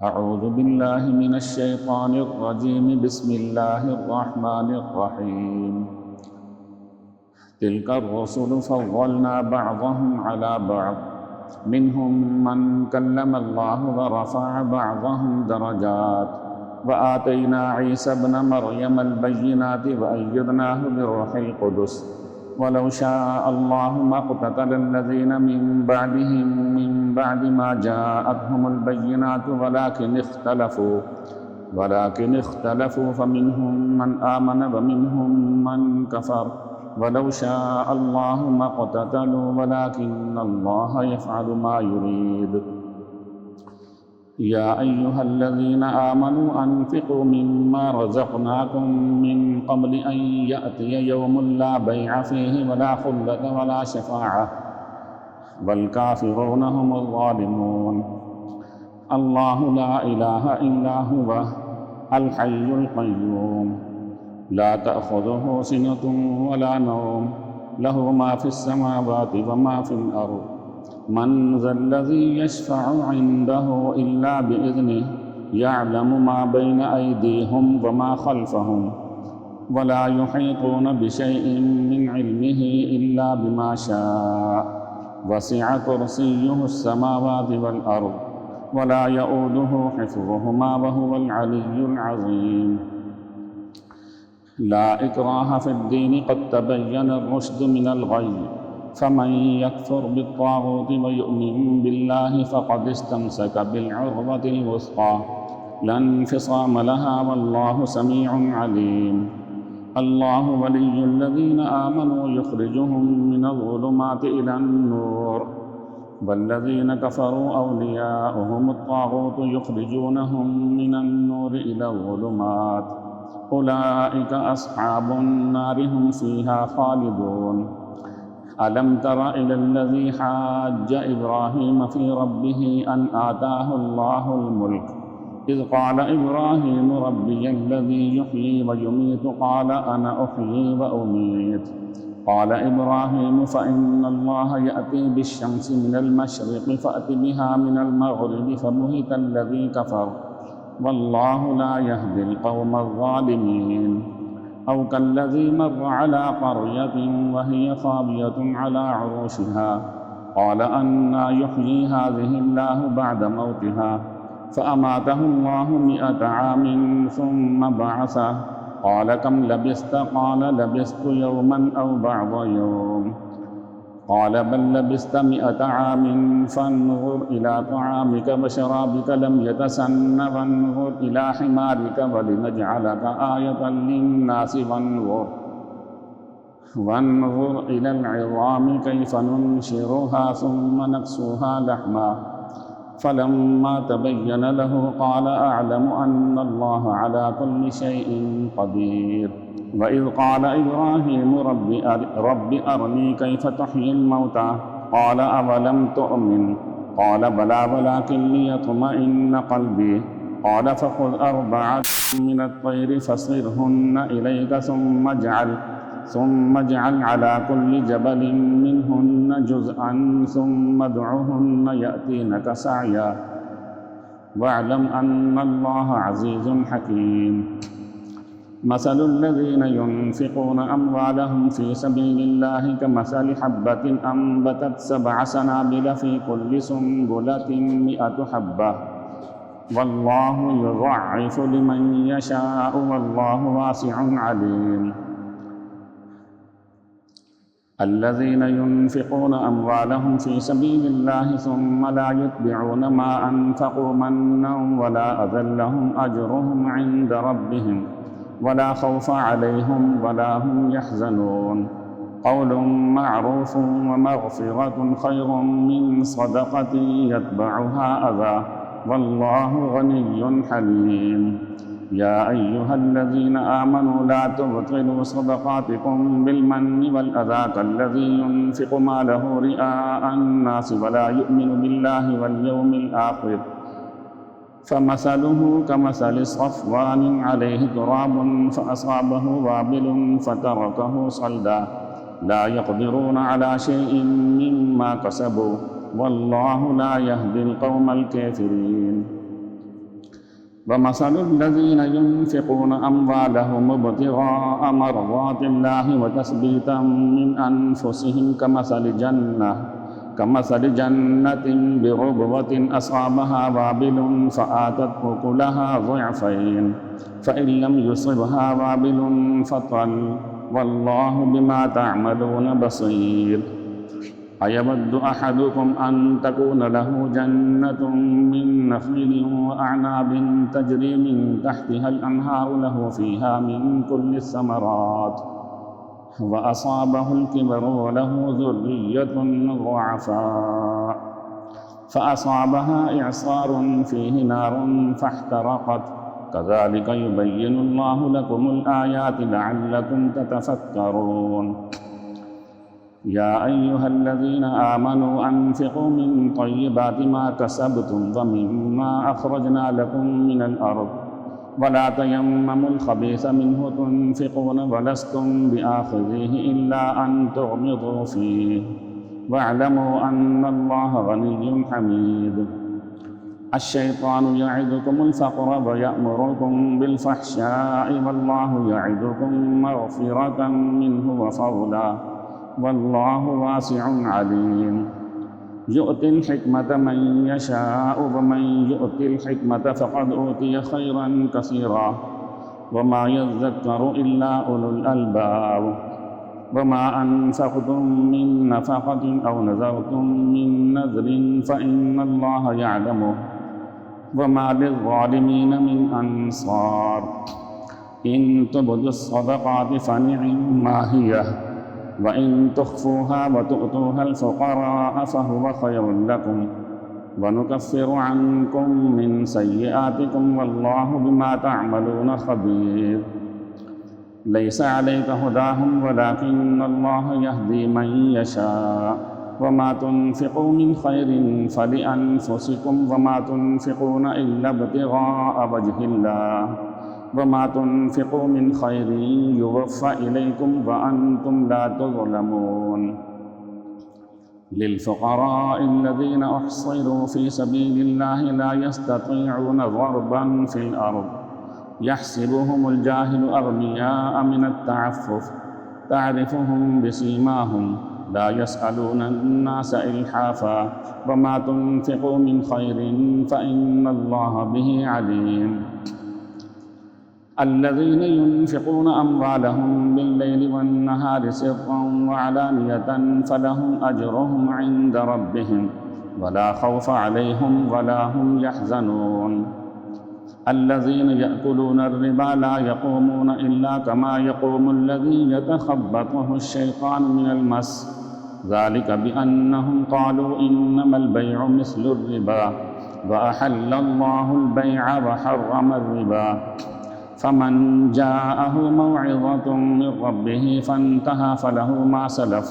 أعوذ بالله من الشيطان الرجيم بسم الله الرحمن الرحيم تلك الرسل فضلنا بعضهم على بعض منهم من كلم الله ورفع بعضهم درجات وآتينا عيسى ابن مريم البينات وأيدناه بروح القدس ولو شاء الله ما اقتتل الذين من بعدهم من بعد ما جاءتهم البينات ولكن اختلفوا فمنهم من آمن ومنهم من كفر ولو شاء الله ما اقتتلوا ولكن الله يفعل ما يريد يا أيها الذين آمنوا أنفقوا مما رزقناكم من قبل أن يأتي يوم لا بيع فيه ولا خلة ولا شفاعة والكافرون هم الظالمون الله لا إله إلا هو الحي القيوم لا تأخذه سنة ولا نوم له ما في السماوات وما في الأرض من ذا الذي يشفع عنده إلا بإذنه يعلم ما بين أيديهم وما خلفهم ولا يحيطون بشيء من علمه إلا بما شاء وسع كرسيه السماوات والأرض ولا يؤوده حفظهما وهو العلي العظيم لا إكراه في الدين قد تبين الرشد من الغي فمن يكفر بالطاغوت ويؤمن بالله فقد استمسك بالعروة الوثقى لا انفصام لها والله سميع عليم الله ولي الذين آمنوا يخرجهم من الظلمات إلى النور والذين كفروا أولياؤهم الطاغوت يخرجونهم من النور إلى الظلمات أولئك أصحاب النار هم فيها خالدون ألم تر إلى الذي حاج إبراهيم في ربه أن آتاه الله الملك إذ قال إبراهيم ربي الذي يحيي ويميت قال أنا أحيي وأميت قال إبراهيم فإن الله يأتي بالشمس من المشرق فأت بها من المغرب فبهت الذي كفر والله لا يهدي القوم الظالمين أو كالذي مر على قرية وهي خاوية على عروشها قال أنى يحيي هذه الله بعد موتها فأماته الله 100 عام ثم بعثه قال كم لبثت قال لبثت يوما أو بعض يوم قال بل لبثت 100 عام فانظر إلى طعامك وشرابك لم يتسن وانظر إلى حمارك ولنجعلك آية للناس وانظر إلى العظام كيف ننشرها ثم نكسوها لحما فلما تبين له قال أعلم أن الله على كل شيء قدير وإذ قال إبراهيم رب أرني كيف تحيي الموتى قال أولم تؤمن قال بلى ولكن ليطمئن قلبي قال فخذ 4 من الطير فصرهن إليك ثم اجعل على كل جبل منهن جزءا ثم ادعهن يأتينك سعيا واعلم أن الله عزيز حكيم مثل الذين ينفقون أموالهم في سبيل الله كمثل حبة أنبتت 7 سنابل في كل سنبلة 100 حبة والله يضاعف لمن يشاء والله واسع عليم الذين ينفقون أموالهم في سبيل الله ثم لا يتبعون ما أنفقوا منا ولا أذى لهم أجرهم عند ربهم ولا خوف عليهم ولا هم يحزنون قول معروف ومغفرة خير من صدقة يتبعها أذى والله غني حليم يا أيها الذين آمنوا لا تبطلوا صدقاتكم بالمن والأذى كالذي ينفق ماله رئاء الناس ولا يؤمن بالله واليوم الآخر فمثله كمثل صفوان عليه تراب فأصابه وابل فتركه صلدا لا يقدرون على شيء مما كسبوا والله لا يهدي القوم الكافرين ومثل الذين ينفقون أموالهم ابتغاء مرضات الله وتثبيتا من أنفسهم كمثل جنة بربوة أصابها وابل فآتت أكلها ضعفين فإن لم يصبها وابل فطل والله بما تعملون بصير أيود أحدكم أن تكون له جنة من نخيل وأعناب تجري من تحتها الأنهار له فيها من كل الثمرات وأصابه الكبر وله ذرية ضعفاء فأصابها إعصار فيه نار فاحترقت كذلك يبين الله لكم الآيات لعلكم تتفكرون يا أيها الذين آمنوا أنفقوا من طيبات ما كسبتم ومما أخرجنا لكم من الأرض ولا تيمموا الخبيث منه تنفقون ولستم بآخذيه إلا أن تغمضوا فيه واعلموا أن الله غني حميد الشيطان يعدكم الفقر ويأمركم بالفحشاء والله يعدكم مغفرة منه وفضلا والله واسع عليم يؤتي الحكمة من يشاء ومن يؤتي الحكمة فقد أوتي خيرا كثيرا وما يذكر إلا أولو الألباب وما أنفقتم من نفقة أو نذرتم من نذر فإن الله يعلمه وما للظالمين من أنصار إن تبدوا الصدقات فنعما هي وإن تخفوها وتؤتوها الفقراء فهو خير لكم ونكفر عنكم من سيئاتكم والله بما تعملون خبير ليس عليك هداهم ولكن الله يهدي من يشاء وما تنفقوا من خير فلأنفسكم وما تنفقون إلا ابتغاء وجه الله وما تنفقوا من خير يوفى إليكم وأنتم لا تظلمون للفقراء الذين أحصروا في سبيل الله لا يستطيعون ضربا في الأرض يحسبهم الجاهل أغنياء من التعفف تعرفهم بسيماهم لا يسألون الناس إلحافا وما تنفقوا من خير فإن الله به عليم الذين ينفقون أموالهم بالليل والنهار سرا وعلانية فلهم أجرهم عند ربهم ولا خوف عليهم ولا هم يحزنون الذين يأكلون الربا لا يقومون إلا كما يقوم الذي يتخبطه الشيطان من المس ذلك بأنهم قالوا إنما البيع مثل الربا وأحل الله البيع وحرم الربا فمن جاءه موعظة من ربه فانتهى فله ما سلف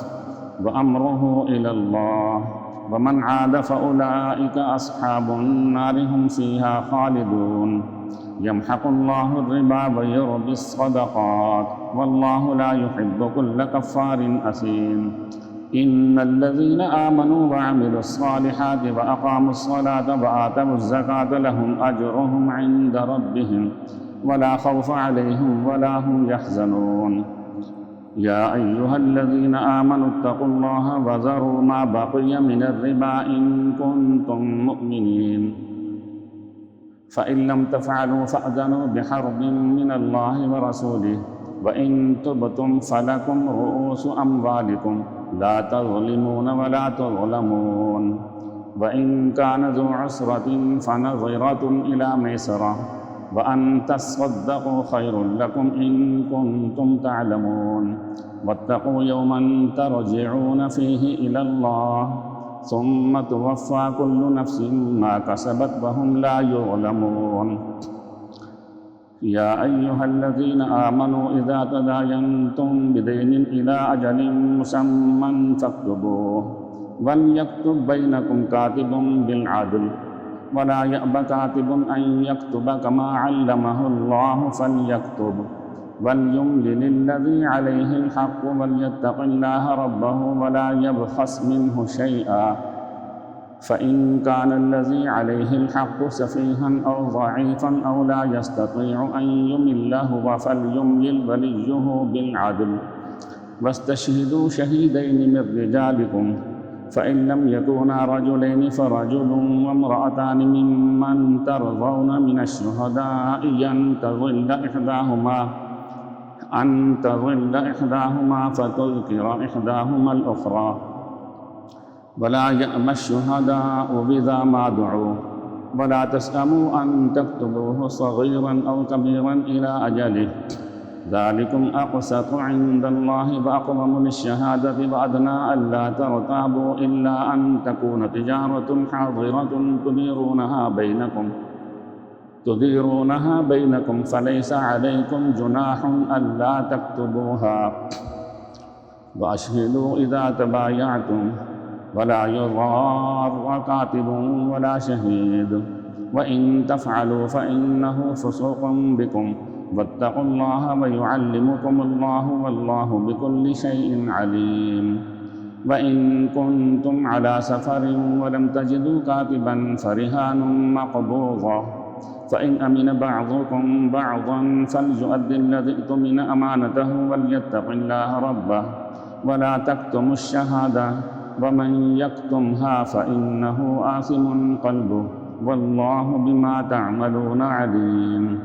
وأمره إلى الله ومن عاد فأولئك أصحاب النار هم فيها خالدون يمحق الله الربا ويربي الصدقات والله لا يحب كل كفار أثيم إن الذين آمنوا وعملوا الصالحات وأقاموا الصلاة وآتوا الزكاة لهم أجرهم عند ربهم ولا خوف عليهم ولا هم يحزنون يا أيها الذين آمنوا اتقوا الله وذروا ما بقي من الربا إن كنتم مؤمنين فإن لم تفعلوا فأذنوا بحرب من الله ورسوله وإن تبتم فلكم رؤوس أموالكم لا تظلمون ولا تظلمون وإن كان ذو عسرة فنظرة إلى ميسرة وأن تصدقوا خير لكم إن كنتم تعلمون واتقوا يوما ترجعون فيه إلى الله ثم توفى كل نفس ما كسبت وهم لا يظلمون يا أيها الذين آمنوا إذا تداينتم بدين إلى أجل مسمى فاكتبوه وليكتب بينكم كاتب بالعدل ولا يأب كاتب أن يكتب كما علمه الله فليكتب وليملل الذي عليه الحق وليتق الله ربه ولا يبخس منه شيئا فإن كان الذي عليه الحق سفيها أو ضعيفا أو لا يستطيع أن يمل هو فليملل وليه بالعدل واستشهدوا شهيدين من رجالكم فإن لم يكونا رجلين فرجل وامرأتان ممن ترضون من الشهداء أن تضل إحداهما فتذكر إحداهما الأخرى ولا يأمن الشهداء إذا ما دعوا ولا تسأموا أن تكتبوه صغيرا أو كبيرا إلى أجله ذلكم أقسط عند الله وأقوم للشهادة وأدنى ألا ترتابوا إلا أن تكون تجارة حاضرة تديرونها بينكم فليس عليكم جناح ألا تكتبوها وأشهدوا إذا تبايعتم ولا يضار كاتب ولا شهيد وإن تفعلوا فإنه فسوق بكم واتقوا الله ويعلمكم الله والله بكل شيء عليم وإن كنتم على سفر ولم تجدوا كاتبا فرهان مقبوضة فإن أمن بعضكم بعضا فليؤدي الذي اؤتمن أمانته وليتق الله ربه ولا تكتموا الشهادة ومن يكتمها فإنه آثم قلبه والله بما تعملون عليم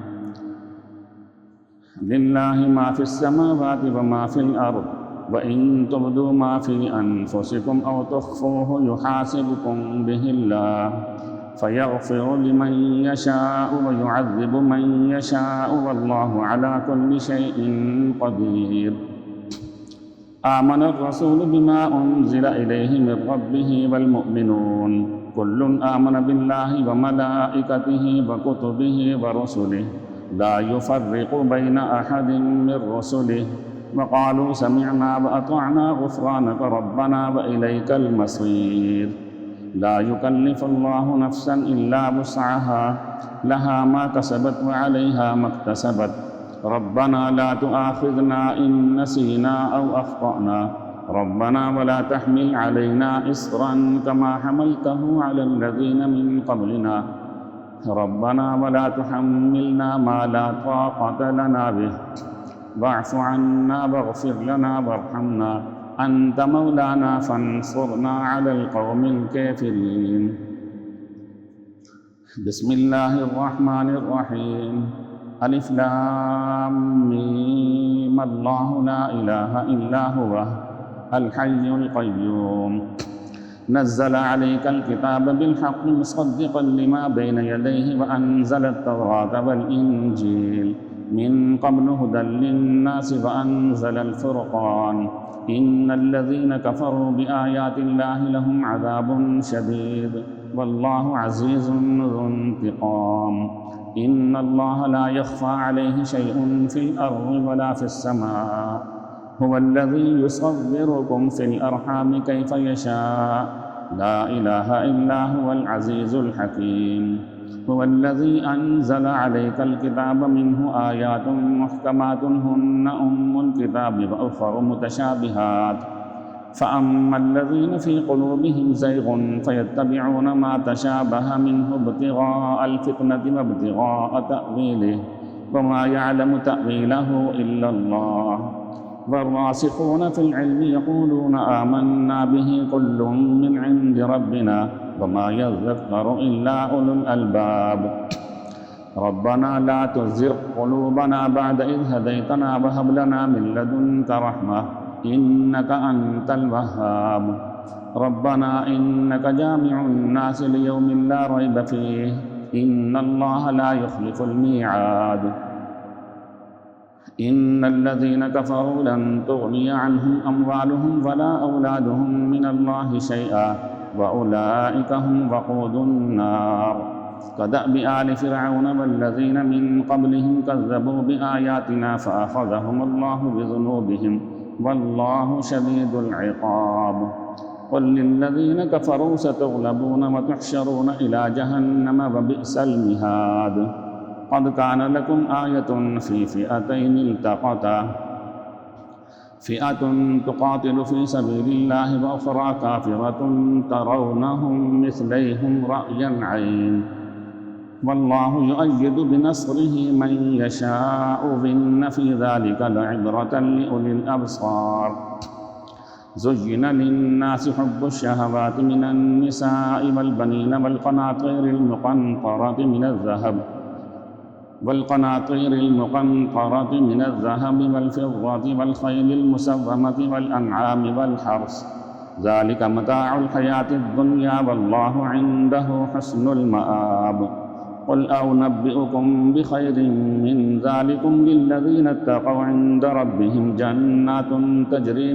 لله ما في السماوات وما في الأرض وإن تبدوا ما في أنفسكم أو تخفوه يحاسبكم به الله فيغفر لمن يشاء ويعذب من يشاء والله على كل شيء قدير آمن الرسول بما أنزل إليه من ربه والمؤمنون كل آمن بالله وملائكته وكتبه ورسله لا يفرق بين أحد من رسله وقالوا سمعنا وأطعنا غفرانك ربنا وإليك المصير لا يكلف الله نفسا إلا وسعها لها ما كسبت وعليها ما اكتسبت ربنا لا تؤاخذنا إن نسينا أو أخطأنا ربنا ولا تحمل علينا إصرا كما حملته على الذين من قبلنا ربنا ولا تحملنا ما لا طاقة لنا به واعف عنا واغفر لنا وارحمنا أنت مولانا فانصرنا على القوم الكافرين بسم الله الرحمن الرحيم ألف لام ميم الله لا إله إلا هو الحي القيوم نزل عليك الكتاب بالحق مصدقا لما بين يديه وأنزل التوراة والإنجيل من قبل هدى للناس وأنزل الفرقان إن الذين كفروا بآيات الله لهم عذاب شديد والله عزيز ذو انتقام إن الله لا يخفى عليه شيء في الأرض ولا في السماء هو الذي يصوركم في الأرحام كيف يشاء لا إله إلا هو العزيز الحكيم هو الذي أنزل عليك الكتاب منه آيات محكمات هن أم الكتاب وأخر متشابهات فأما الذين في قلوبهم زيغ فيتبعون ما تشابه منه ابتغاء الفتنة وابتغاء تأويله وما يعلم تأويله إلا الله والراسخون في العلم يقولون آمنا به كل من عند ربنا وما يذكر إلا أولو الألباب ربنا لا تزغ قلوبنا بعد إذ هديتنا وهب لنا من لدنك رحمة إنك أنت الوهاب ربنا إنك جامع الناس ليوم لا ريب فيه إن الله لا يخلف الميعاد إن الذين كفروا لن تغني عنهم أموالهم ولا أولادهم من الله شيئا وأولئك هم وقود النار كدأب آل فرعون والذين من قبلهم كذبوا بآياتنا فأخذهم الله بذنوبهم والله شديد العقاب قل للذين كفروا ستغلبون وتحشرون إلى جهنم وبئس المهاد قد كان لكم آية في فئتين التقتا فئة تقاتل في سبيل الله وأخرى كافرة ترونهم مثليهم رأي العين والله يؤيد بنصره من يشاء إن في ذلك لعبرة لأولي الأبصار زين للناس حب الشهوات من النساء والبنين والقناطير المقنطرة من الذهب والفضة والخيل المسومة والأنعام والحرث ذلك متاع الحياة الدنيا والله عنده حسن المآب قل أنبئكم بخير من ذلكم للذين اتقوا عند ربهم جنات تجري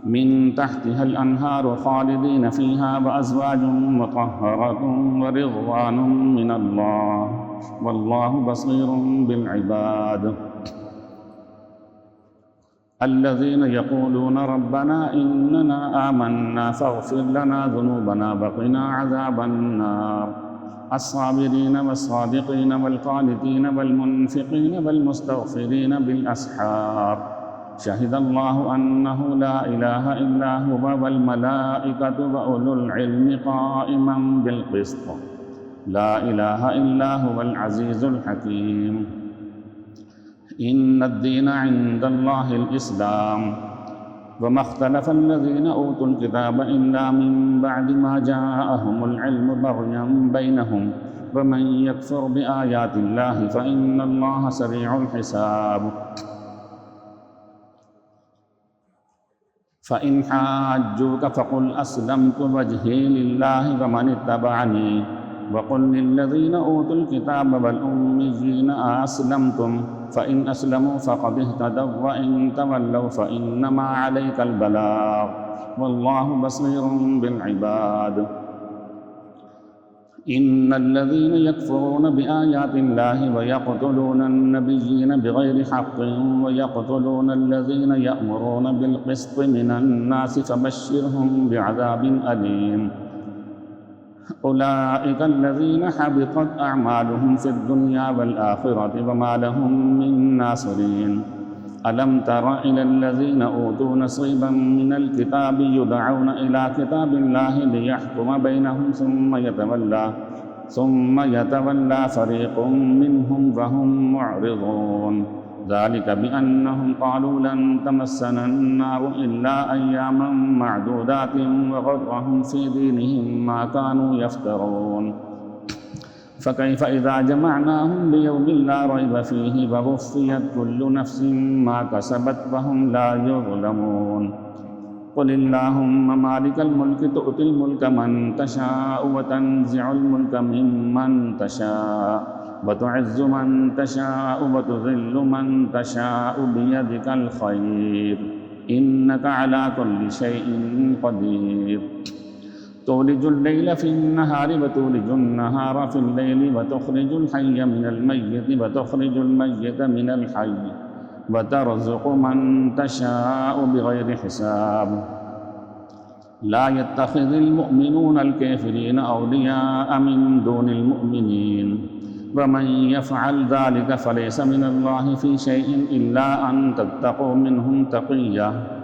من تحتها الأنهار خالدين فيها وأزواج مطهرة ورضوان من الله والله بصير بالعباد الذين يقولون ربنا إننا آمنا فاغفر لنا ذنوبنا وقنا عذاب النار الصابرين والصادقين والقانتين والمنفقين والمستغفرين بالأسحار شهد الله أنه لا إله إلا هو والملائكة وأولو العلم قائما بالقسط لا إله إلا هو العزيز الحكيم إن الدين عند الله الإسلام وما اختلف الذين أوتوا الكتاب إلا من بعد ما جاءهم العلم بغيا بينهم ومن يكفر بآيات الله فإن الله سريع الحساب فإن حاجوك فقل أسلمت وجهي لله ومن اتبعني وقل للذين أوتوا الكتاب والأميين أسلمتم فإن أسلموا فقد اهتدوا وإن تولوا فإنما عليك البلاغ والله بصير بالعباد إن الذين يكفرون بآيات الله ويقتلون النبيين بغير حق ويقتلون الذين يأمرون بالقسط من الناس فبشرهم بعذاب أليم أولئك الذين حبطت أعمالهم في الدنيا والآخرة وما لهم من ناصرين ألم تر إلى الذين أوتوا نصيبا من الكتاب يدعون إلى كتاب الله ليحكم بينهم ثم يتولى فريق منهم وهم معرضون ذلك بأنهم قالوا لن تمسنا النار إلا أياما معدودات وغرهم في دينهم ما كانوا يفترون فكيف إذا جمعناهم ليوم لا ريب فيه ووفيت كل نفس ما كسبت وهم لا يظلمون قل اللهم مالك الملك تؤتي الملك من تشاء وتنزع الملك ممن تشاء وتعز من تشاء وتذل من تشاء بيدك الخير إنك على كل شيء قدير تولج الليل في النهار وتولج النهار في الليل وتخرج الحي من الميت وتخرج الميت من الحي وترزق من تشاء بغير حساب لا يتخذ المؤمنون الكافرين أولياء من دون المؤمنين ومن يفعل ذلك فليس من الله في شيء إلا أن تتقوا منهم تقية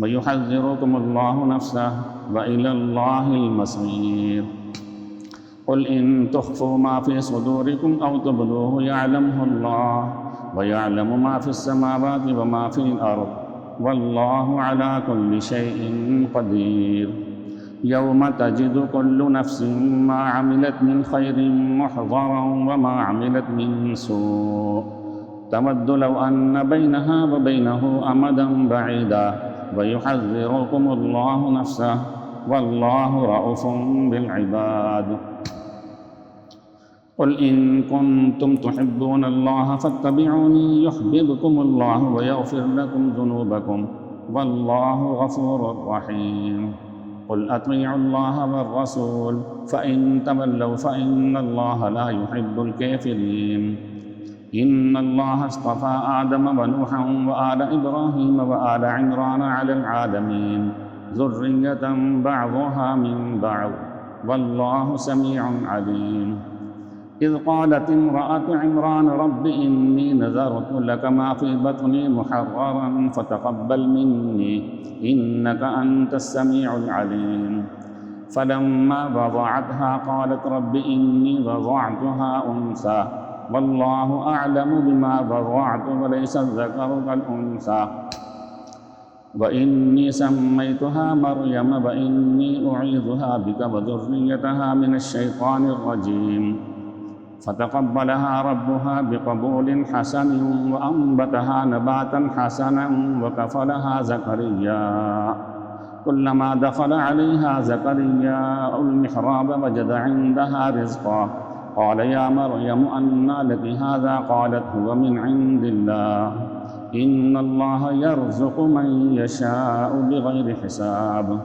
ويحذركم الله نفسه وإلى الله المصير قل إن تخفوا ما في صدوركم أو تبدوه يعلمه الله ويعلم ما في السماوات وما في الأرض والله على كل شيء قدير يوم تجد كل نفس ما عملت من خير محضرا وما عملت من سوء تود لو أن بينها وبينه أمدا بعيدا ويحذركم الله نفسه والله رءوف بالعباد قل إن كنتم تحبون الله فاتبعوني يحببكم الله ويغفر لكم ذنوبكم والله غفور رحيم قل أطيعوا الله والرسول فإن تولوا فإن الله لا يحب الكافرين إن الله اصطفى آدم ونوحا وآل إبراهيم وآل عمران على العالمين ذرية بعضها من بعض والله سميع عليم إذ قالت امرأة عمران رب إني نذرت لك ما في بطني محررا فتقبل مني إنك أنت السميع العليم فلما وضعتها قالت رب إني وضعتها أنثى والله أعلم بما وضعت وليس الذكر كالأنثى وإني سميتها مريم وإني أعيذها بك وذريتها من الشيطان الرجيم فتقبلها ربها بقبول حسن وأنبتها نباتا حسنا وكفلها زكريا كلما دخل عليها زكريا المحراب وجد عندها رزقا قال يا مريم أنى لك هذا قالت هو من عند الله إن الله يرزق من يشاء بغير حساب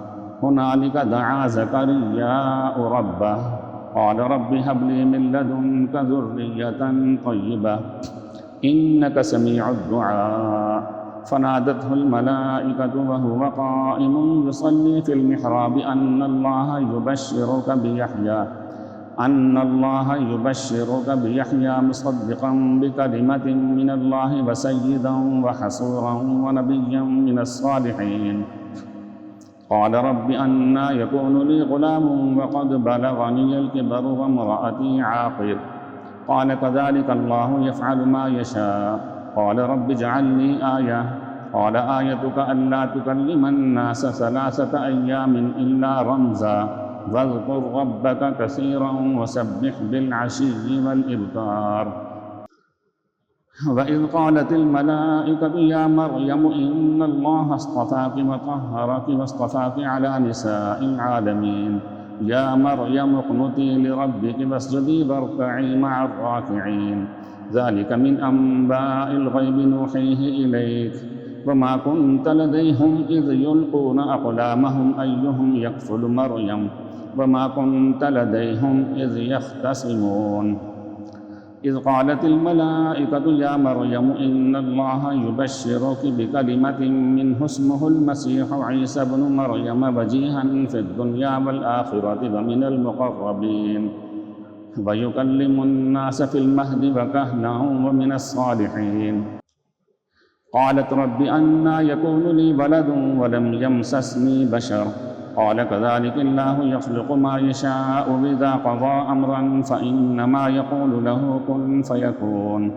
هنالك دعا زكريا ربه قال رب هب لي من لدنك ذرية طيبة إنك سميع الدعاء فنادته الملائكة وهو قائم يصلي في المحراب أن الله يبشرك بيحيى مصدقا بكلمة من الله وسيدا وحصورا ونبيا من الصالحين قال رب أنى يكون لي غلام وقد بلغني الكبر وامرأتي عاقر قال كذلك الله يفعل ما يشاء قال رب اجعل لي آية قال آيتك ألا تكلم الناس 3 أيام إلا رمزا واذكر ربك كثيرا وسبح بالعشي والإبكار وإذ قالت الملائكة يا مريم إن الله اصطفاك وطهرك واصطفاك على نساء العالمين يا مريم اقنتي لربك واسجدي واركعي مع الراكعين ذلك من أنباء الغيب نوحيه إليك وما كنت لديهم إذ يلقون أقلامهم أيهم يكفل مريم وما كنت لديهم إذ يختصمون إذ قالت الملائكة يا مريم إن الله يبشرك بكلمة منه اسمه المسيح عيسى بن مريم وجيها في الدنيا والآخرة ومن المقربين ويكلم الناس في المهد وكهلا ومن الصالحين قالت رب أنى يكون لي ولد ولم يمسسني بشر قال كذلك الله يخلق ما يشاء إذا قضى أمرا فإنما يقول له كن فيكون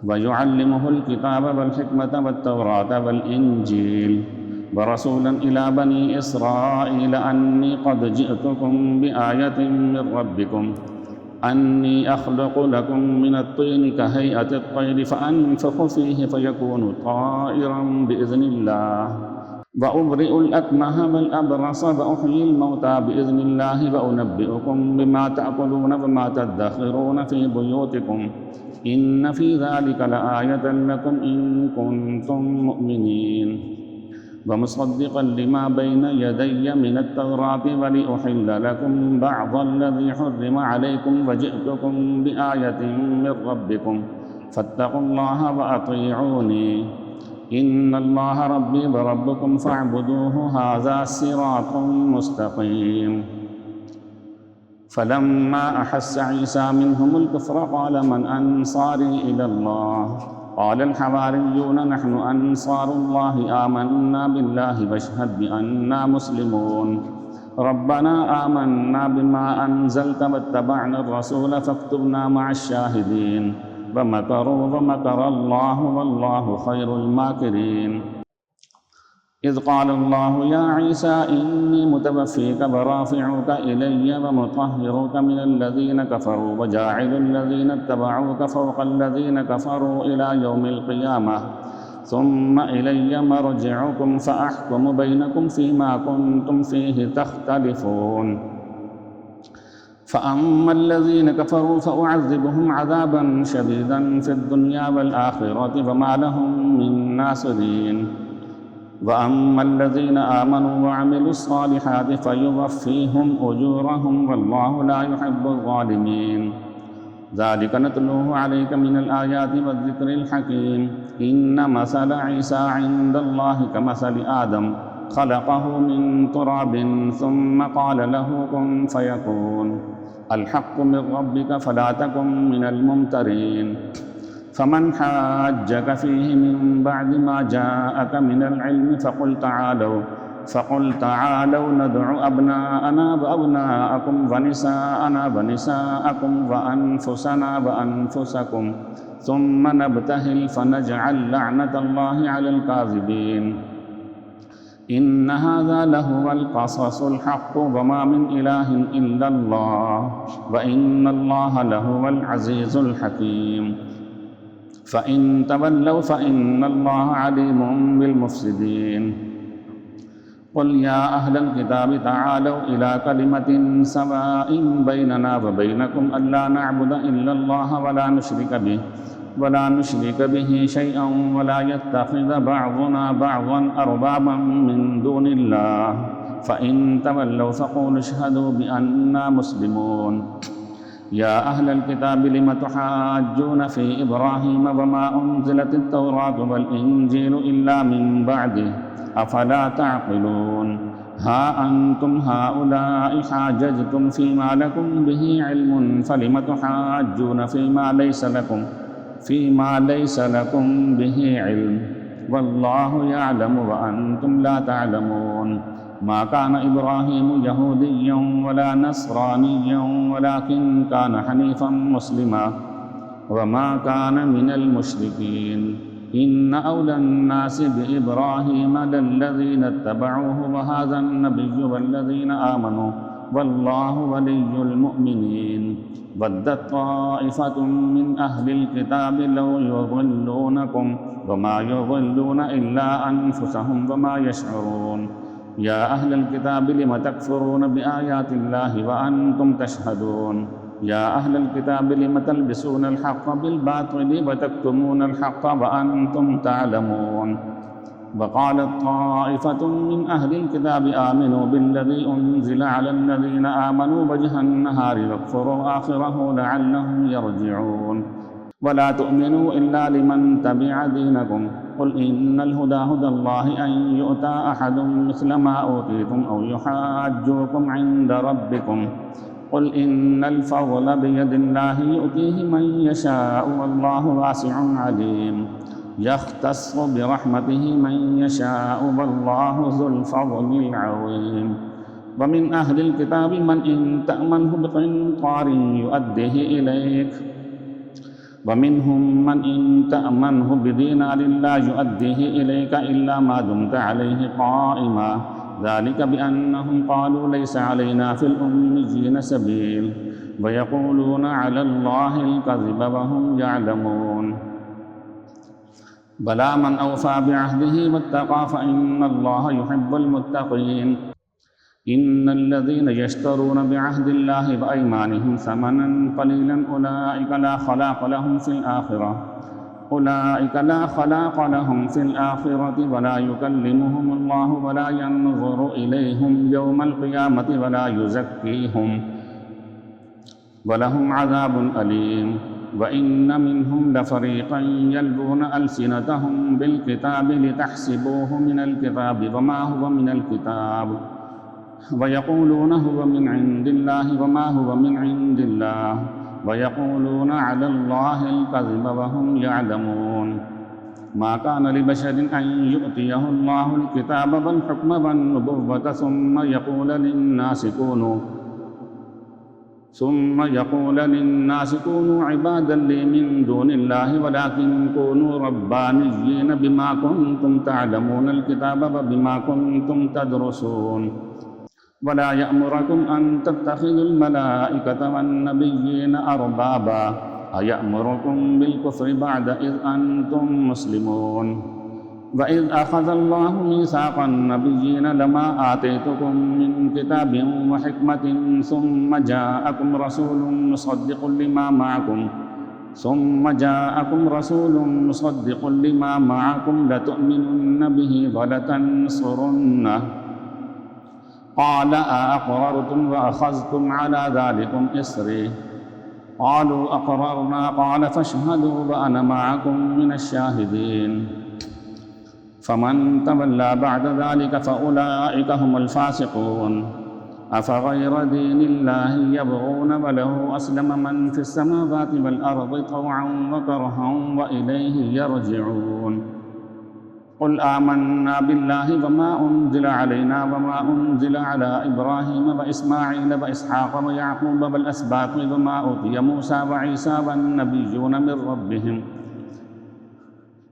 ويعلمه الكتاب والحكمة والتوراة والإنجيل ورسولا إلى بني إسرائيل أني قد جئتكم بآية من ربكم أني أخلق لكم من الطين كهيئة الطير فأنفخ فيه فيكون طائرا بإذن الله وأبرئ الأكمه والأبرص وأحيي الموتى بإذن الله وأنبئكم بما تأكلون وما تدخرون في بيوتكم إن في ذلك لآية لكم إن كنتم مؤمنين ومصدقا لما بين يدي من التوراة ولأحل لكم بعض الذي حرم عليكم وجئتكم بآية من ربكم فاتقوا الله وأطيعوني إن الله ربي وربكم فاعبدوه هذا صراط مستقيم فلما أحس عيسى منهم الكفر قال من أنصاري إلى الله قال الحواريون نحن أنصار الله آمنا بالله واشهد بأننا مسلمون ربنا آمنا بما أنزلت واتبعنا الرسول فاكتبنا مع الشاهدين ومكروا ومكر الله والله خير الماكرين إذ قال الله يا عيسى إني متوفيك ورافعك إلي ومطهرك من الذين كفروا وجاعل الذين اتبعوك فوق الذين كفروا إلى يوم القيامة ثم إلي مرجعكم فأحكم بينكم فيما كنتم فيه تختلفون فأما الذين كفروا فأعذبهم عذابا شديدا في الدنيا والآخرة وما لهم من ناصرين وأما الذين آمنوا وعملوا الصالحات فيوفيهم أجورهم والله لا يحب الظالمين ذلك نتلوه عليك من الآيات والذكر الحكيم إن مثل عيسى عند الله كمثل آدم خلقه من تراب ثم قال له كن فيكون الحق من ربك فلا تكن من الممترين فمن حاجك فيه من بعد ما جاءك من العلم فقل تعالوا ندع أبناءنا وأبناءكم ونساءنا ونساءكم وأنفسنا وأنفسكم ثم نبتهل فنجعل لعنة الله على الكاذبين إن هذا لهو القصص الحق وما من إله إلا الله وإن الله لهو العزيز الحكيم فإن تولوا فإن الله عليم بالمفسدين قل يا أهل الكتاب تعالوا إلى كلمة سواء بيننا وبينكم ألا نعبد إلا الله ولا نشرك به شيئا ولا يتخذ بعضنا بعضا أربابا من دون الله فإن تولوا فقولوا اشهدوا بأننا مسلمون يا أهل الكتاب لم تحاجون في إبراهيم وما أنزلت التوراة والإنجيل إلا من بعده أفلا تعقلون ها أنتم هؤلاء حاججتم فيما لكم به علم فلم تحاجون فيما ليس لكم به علم والله يعلم وأنتم لا تعلمون ما كان إبراهيم يهوديا ولا نصرانيا ولكن كان حنيفا مسلما وما كان من المشركين إن أولى الناس بإبراهيم للذين اتبعوه وهذا النبي والذين آمنوا والله ولي المؤمنين ودت طائفة من أهل الكتاب لو يضلونكم وما يضلون إلا أنفسهم وما يشعرون يا أهل الكتاب لم تكفرون بآيات الله وأنتم تشهدون يا أهل الكتاب لم تلبسون الحق بالباطل وتكتمون الحق وأنتم تعلمون وقالت طائفة من أهل الكتاب آمنوا بالذي أنزل على الذين آمنوا وجه النهار واكفروا آخره لعلهم يرجعون ولا تؤمنوا إلا لمن تبع دينكم قل إن الهدى هدى الله أن يؤتى أحد مثل ما أوتيتم أو يحاجوكم عند ربكم قل إن الفضل بيد الله يؤتيه من يشاء والله واسع عليم يختص برحمته من يشاء والله ذو الفضل العظيم ومن أهل الكتاب من إن تأمنه بقنطار يؤديه إليك ومنهم من إن تأمنه بدينار لا يؤديه إليك إلا ما دمت عليه قائما ذلك بأنهم قالوا ليس علينا في الأميين سبيل ويقولون على الله الكذب وهم يعلمون بلى من أوفى بعهده واتقى فإن الله يحب المتقين إن الذين يشترون بعهد الله وأيمانهم ثمنا قليلا أولئك لا خلاق لهم في الآخرة ولا يكلمهم الله ولا ينظر إليهم يوم القيامة ولا يزكيهم ولهم عذاب أليم وإن منهم لفريقا يلوون ألسنتهم بالكتاب لتحسبوه من الكتاب وما هو من الكتاب ويقولون هو من عند الله وما هو من عند الله ويقولون على الله الكذب وهم يعلمون ما كان لبشر أن يؤتيه الله الكتاب والحكم والنبوة ثم يقول للناس كونوا عبادا لي من دون الله ولكن كونوا ربانيين بما كنتم تعلمون الكتاب وبما كنتم تدرسون ولا يأمركم أن تتخذوا الملائكة والنبيين أربابا أيأمركم بالكفر بعد إذ أنتم مسلمون وإذ أخذ الله ميثاق النبيين لما آتيتكم من كتاب وحكمة ثم جاءكم رسول مصدق لما معكم لتؤمنن به ولتنصرنه قال أأقررتم وأخذتم على ذلكم إصري قالوا أقررنا قال فاشهدوا وأنا معكم من الشاهدين فمن تولى بعد ذلك فأولئك هم الفاسقون أفغير دين الله يبغون وله أسلم من في السماوات والأرض طوعا وكرها وإليه يرجعون قل آمنا بالله وما أنزل علينا وما أنزل على إبراهيم وإسماعيل وإسحاق ويعقوب والأسباط وما أوتي موسى وعيسى والنبيون من ربهم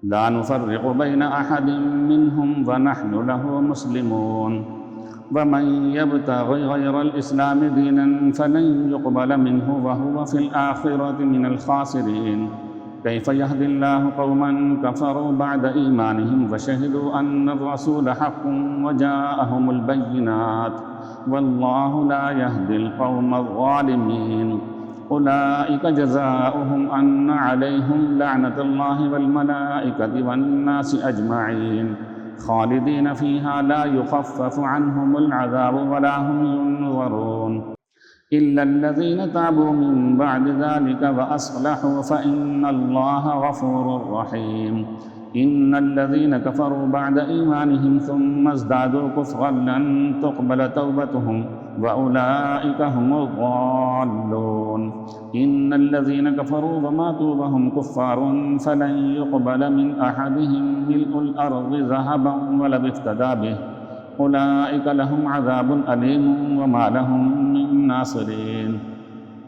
لا نفرق بين أحد منهم ونحن له مسلمون ومن يبتغي غير الإسلام دينا فلن يقبل منه وهو في الآخرة من الخاسرين كيف يهدي الله قوما كفروا بعد إيمانهم وشهدوا أن الرسول حق وجاءهم البينات والله لا يهدي القوم الظالمين أولئك جزاؤهم أن عليهم لعنة الله والملائكة والناس أجمعين خالدين فيها لا يخفف عنهم العذاب ولا هم ينظرون إلا الذين تابوا من بعد ذلك وأصلحوا فإن الله غفور رحيم إن الذين كفروا بعد إيمانهم ثم ازدادوا كفرا لن تقبل توبتهم وأولئك هم الضالون إن الذين كفروا وماتوا وهم كفار فلن يقبل من أحدهم ملء الأرض ذهبا ولو افتدى به أولئك لهم عذاب أليم وما لهم من ناصرين